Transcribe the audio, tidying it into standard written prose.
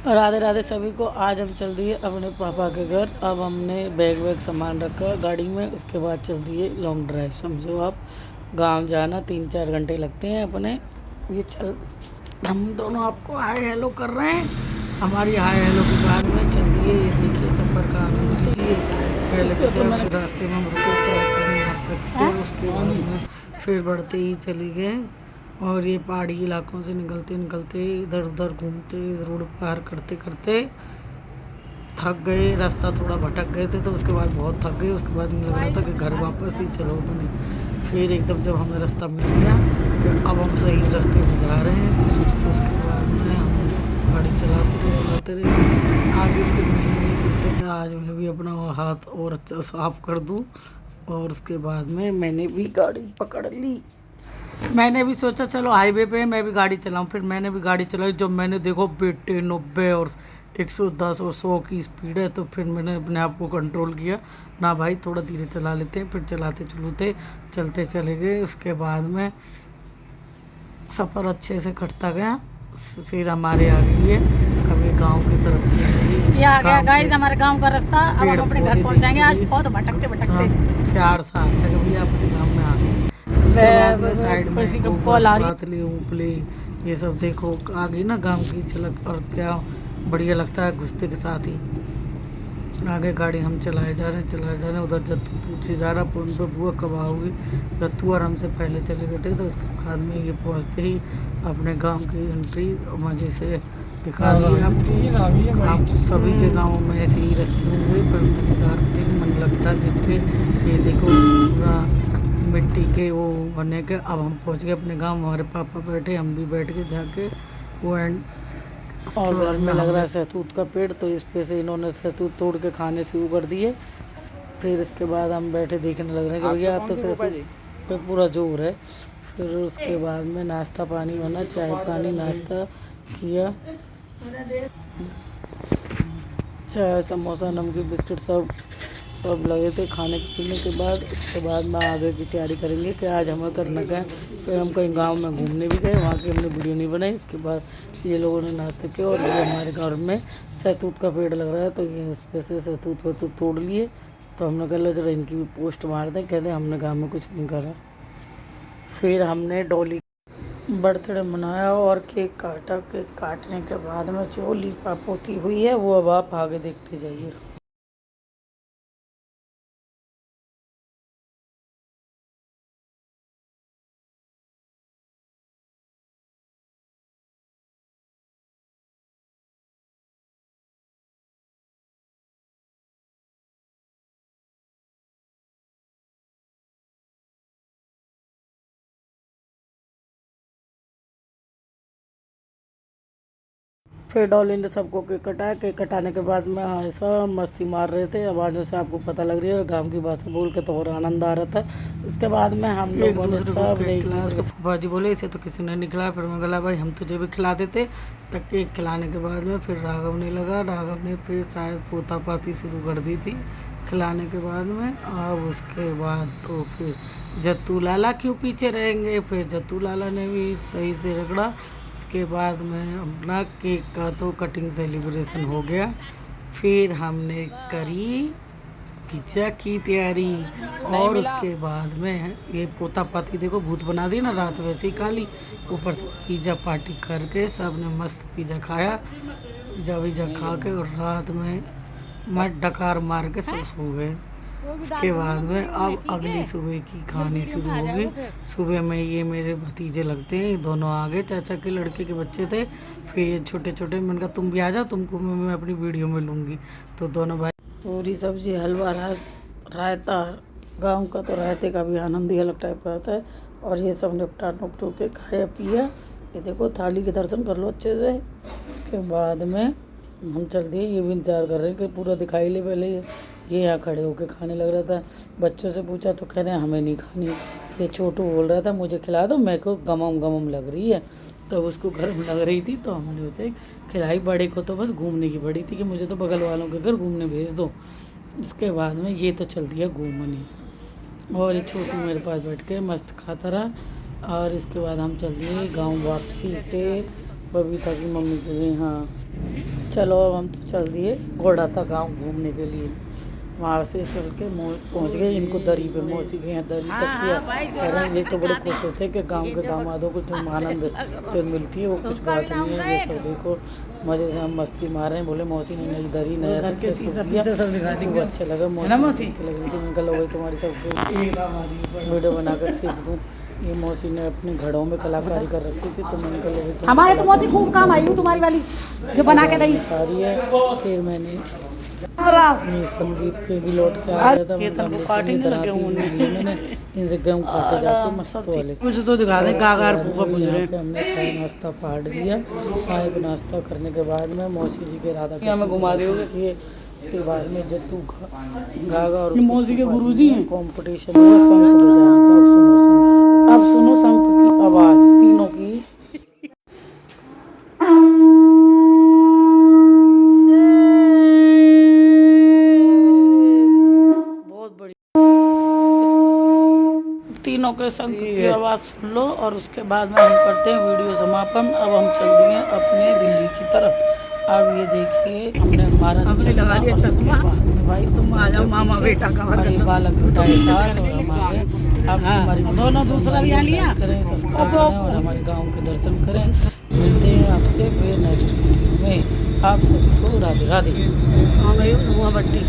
राधे राधे सभी को। आज हम चल दिए अपने पापा के घर। अब हमने बैग वैग सामान रखा गाड़ी में, उसके बाद चल दिए लॉन्ग ड्राइव। समझो आप, गांव जाना 3-4 घंटे लगते हैं अपने। ये चल, हम दोनों आपको हाय हेलो कर रहे हैं। हमारी हाय हेलो के बाद में चल दिए। ये देखिए सफ़र का आनंद लीजिए। पहले तो रास्ते में हम रुके, चाय पानी नाश्ता किए, उसके बाद में फिर बढ़ते ही चले गए। और ये पहाड़ी इलाकों से निकलते निकलते इधर उधर घूमते रोड पार करते करते थक गए। रास्ता थोड़ा भटक गए थे तो उसके बाद बहुत थक गए। उसके बाद मुझे लग रहा था कि घर वापस ही चलो मैंने। फिर एकदम जब हमें रास्ता मिल गया तो अब हम सही रास्ते में जा रहे हैं। तो उसके बाद में हम गाड़ी चलाते रहे आगे। फिर मैंने भी सोचा कि आज मैं भी अपना हाथ और अच्छा साफ कर दूँ। और उसके बाद में मैंने भी गाड़ी पकड़ ली। मैंने भी सोचा चलो हाईवे पे मैं भी गाड़ी चलाऊं। फिर मैंने भी गाड़ी चलाई। जब मैंने देखो बेटे 90 और 110 और 100 की स्पीड है, तो फिर मैंने अपने आप को कंट्रोल किया। ना भाई थोड़ा धीरे चला लेते हैं। फिर चलाते चलते चलते चले गए। उसके बाद में सफ़र अच्छे से कटता गया। फिर हमारे आ गई है अभी गांव की तरफ। ये आ गया गाइस हमारे गांव का रास्ता। अब हम अपने घर पहुंच जाएंगे। आज बहुत भटकते भटकते प्यार सा आता है कि भैया अपने गाँव में आ गए। उसके बाद में साइड में किसी को कॉल आ रही पातली ऊपली ये सब देखो आ गई ना गांव की झलक। और क्या बढ़िया लगता है घुसते के साथ ही। आगे गाड़ी हम चलाए जा रहे हैं। उधर जत्तू पूछे जा रहा फोन पे बुआ कब आओगी। जत्तू और हमसे पहले चले गए थे। तो उसके बाद में ये पहुंचते ही अपने गांव की एंट्री मज़े से दिखा दी। आप सभी के गाँव में ऐसे ही रास्ते हुए पर मज़ेदार थे, मन लगता देख के। ये देखो पूरा मिट्टी के वो बने के। अब हम पहुंच गए अपने गांव। हमारे पापा बैठे, हम भी बैठ के जाके वो एंड। और घर में लग रहा है सहतूत का पेड़, तो इस पे से इन्होंने सहतूत तोड़ के खाने शुरू कर दिए। फिर इसके बाद हम बैठे देखने लग रहे हैं कि भैया तो सहतूत पे पूरा जोर है। फिर उसके बाद में नाश्ता पानी बना, चाय पानी नाश्ता किया। चाय समोसा नमकीन बिस्किट सब लगे थे खाने पीने के बाद। उसके बाद में आगे की तैयारी करेंगे कि आज हमें करना क्या है। फिर हम कहीं गांव में घूमने भी गए, वहाँ की हमने वीडियो नहीं बनाई। इसके बाद ये लोगों ने नाश्ते किया। और ये हमारे घर में सहतूत का पेड़ लग रहा है, तो ये उस पर से सहतूत वतूत तोड़ लिए। तो हमने कहा जरा इनकी भी पोस्ट मार दें। कहते हमने गाँव में कुछ नहीं करा। फिर हमने डॉली बर्थडे मनाया और केक काटा। केक काटने के बाद में जो लीपापोती हुई है वो अब आप आगे देखते जाइए। फिर डॉली ने सबको केक कटाया। केक कटाने के बाद में हाँ सब मस्ती मार रहे थे। आवाज़ों से आपको पता लग रही है, और गांव की भाषा बोल के तो और आनंद आ रहा था। इसके बाद में हम लोगों ने सब फूफा जी बोले इसे तो किसी ने नहीं खिलाया। फिर मैं बोला भाई हम तुझे भी खिला देते। तक केक खिलाने के बाद में फिर राघव ने लगा। राघव ने फिर शायद पोता पाती शुरू कर दी थी खिलाने के बाद में। अब उसके बाद तो फिर जत्तू लाला क्यों पीछे रहेंगे। फिर जत्तू लाला ने भी सही से रगड़ा। इसके बाद में अपना केक का तो कटिंग सेलिब्रेशन हो गया। फिर हमने करी पिज्ज़ा की तैयारी। और उसके बाद में ये पोता पाती देखो भूत बना दी ना रात वैसे ही काली। ऊपर से पिज़्ज़ा पार्टी करके सब ने मस्त पिज़्ज़ा खाया। पिज़्ज़ा विज़्ज़ा खा के और रात में मत डकार मार के सब सो गए। इसके बाद में अब अगली सुबह की कहानी शुरू होगी। सुबह में ये मेरे भतीजे लगते हैं, दोनों आ गए। चाचा के लड़के के बच्चे थे। फिर ये छोटे छोटे, मैंने कहा तुम भी आ जाओ, तुमको मैं अपनी वीडियो में लूँगी। तो दोनों भाई पूरी सब्जी हलवा रायता। गांव का तो रायते का भी आनंद ही अलग टाइप का होता है। और ये सब निपटा नुपटू के खाया पिया। ये देखो थाली के दर्शन कर लो अच्छे से। इसके बाद में हम चल दिए। ये भी इंतजार कर रहे हैं कि पूरा दिखाई ले। पहले ये यहाँ खड़े होके खाने लग रहा था। बच्चों से पूछा तो कह रहे हैं हमें नहीं खानी। ये छोटू बोल रहा था मुझे खिला दो, मेरे को गमम गमम लग रही है। तो उसको गर्म लग रही थी तो हमने उसे खिलाई। बड़े को तो बस घूमने की पड़ी थी कि मुझे तो बगल वालों के घर घूमने भेज दो। इसके बाद में ये तो चल दिया घूमने। और ये छोटू मेरे पास बैठ के मस्त खाता रहा। और इसके बाद हम चल दिए गाँव वापसी से। बबीता की मम्मी के लिए। हाँ चलो अब हम तो चल दिए घोड़ा था गाँव घूमने के लिए। वहाँ से चल के पहुँच गए इनको दरी पे, मौसी के यहाँ दरी तक किया। कह रहे हैं ये तो बड़े खुश होते हैं कि गांव के दामादों को जो आनंद जो मिलती है वो कुछ बात नहीं है। ये सब देखो मज़े से हम मस्ती मार रहे हैं। बोले मौसी ने नई दरी नया घर के सब दिखा दी, वो अच्छा लगा मौसी लग रही थी। उनका लोग तुम्हारी सबको वीडियो बनाकर सीख दूँ। ये मौसी ने अपने घड़ों में कलाकारी कर रखी थी तो मैंने कहा हमारे तो मौसी खूब काम आई हूँ तुम्हारी वाली जो बना के दी सारी है। फिर मैंने संदीप के भी लौट के आ गया था। मैंने इनसे गेहूँ काटे जाते मस्त वाले कुछ तो दिखा दें कागार पे हमने चाय नाश्ता फाड़ दिया। चाय को नाश्ता करने के बाद में मौसी जी के राधा हमें घुमा दोगे। उसके बाद में जट्टू गागा और मौसी के गुरुजी हैं कॉम्पिटिशन हुआ शंख बजाने का। अब सुनो शंख की आवाज़ तीनों की। तीनों के शंख की आवाज़ सुन लो और उसके बाद में हम करते हैं वीडियो समापन। अब हम चल दिए अपने दिल्ली की तरफ। अब ये देखिए हमने हमारा चश्मा भाई तुम आ जाओ मामा बेटा का हमारे बालक बिठाए साथ और हमारे अब हमारी दोनों दूसरा भी आ लिया करें सब्सक्राइब करें और हमारे गाँव के दर्शन करें। मिलते हैं आपसे फिर नेक्स्ट वीडियो में। आप सबको राधे राधे। हाँ भाई हुआ बट्टी।